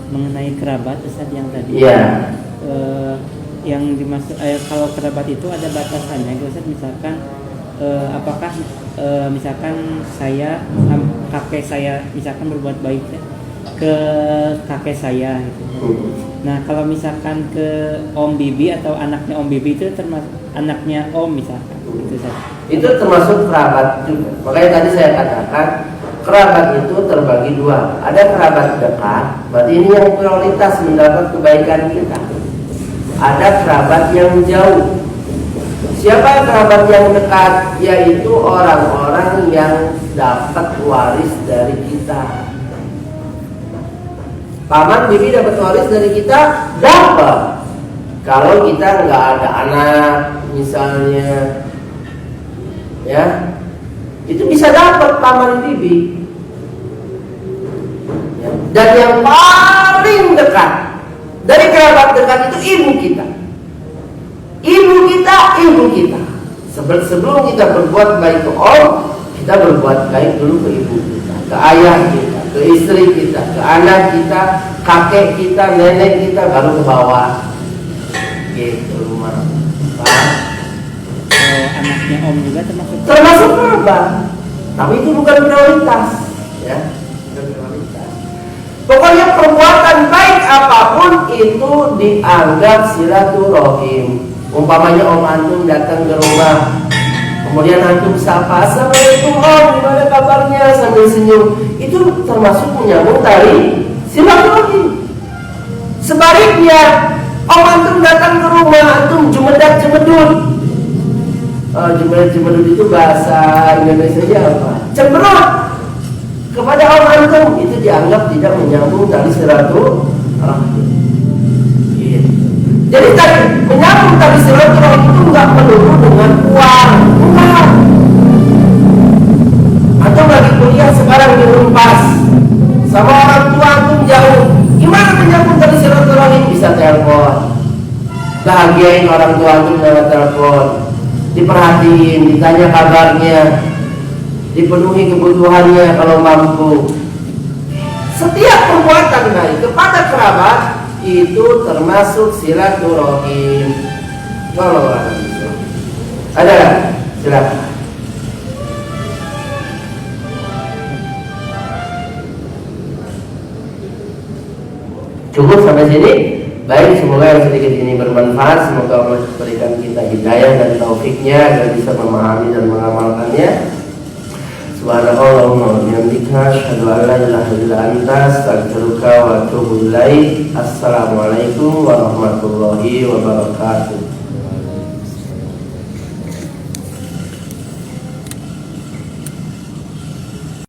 mengenai kerabat Ustaz yang tadi. Iya. Yang dimaksud kalau kerabat itu ada batasannya, Ustaz. Misalkan apakah misalkan saya kakek saya misalkan berbuat baik ke kakek saya gitu. Nah, kalau misalkan ke Om Bibi atau anaknya Om Bibi itu termasuk anaknya Om misalkan gitu, Ustaz. Itu termasuk kerabat juga. Makanya tadi saya katakan kerabat itu terbagi dua. Ada kerabat dekat, berarti ini yang prioritas mendapat kebaikan kita. Ada kerabat yang jauh. Siapa kerabat yang dekat? Yaitu orang-orang yang dapat waris dari kita. Paman bibi dapat waris dari kita, dapat. Kalau kita nggak ada anak misalnya, ya, itu bisa dapat paman bibi. Ya. Dan yang paling dekat dari kerabat dekat itu ibu kita. Ibu kita. Sebelum kita berbuat baik ke om, kita berbuat baik dulu ke ibu kita, ke ayah kita, ke istri kita, ke anak kita, kakek kita, nenek kita, baru ke bawah. Gitu rumah. Anaknya om juga Termasuk kerabat. Tapi itu bukan prioritas, ya. Bukan prioritas. Pokoknya perbuatan baik apapun itu dianggap silaturahim. Umpamanya om antum datang ke rumah, kemudian antum sapa, assalamualaikum om, gimana kabarnya, sambil senyum, itu termasuk menyambung tali silaturahim. Sebaliknya, om antum datang ke rumah, antum jumedat-jemedut. Jumedat-jemedut itu bahasa Indonesia apa? Cemberut kepada om antum, itu dianggap tidak menyambung tali silaturahim. Jadi tadi menyambung tali silaturahim itu nggak melulu dengan uang, bukan. Atau lagi kuliah sekarang di Unpas, sama orang tua antum jauh, gimana menyambung tali silaturahim? Bisa telepon, bahagiain orang tua antum lewat telepon, diperhatiin, ditanya kabarnya, dipenuhi kebutuhannya kalau mampu. Setiap perbuatan baik kepada kerabat itu termasuk silaturahim. Ada? Silakan. Cukup sampai sini. Baik, semoga yang sedikit ini bermanfaat. Semoga Allah berikan kita hidayah dan taufiknya agar bisa memahami dan mengamalkannya. Subhanallahumma wa bihamdika asyhadu an la ilaha illa anta astaghfiruka wa atubu ilaik. Assalamualaikum warahmatullahi wabarakatuh.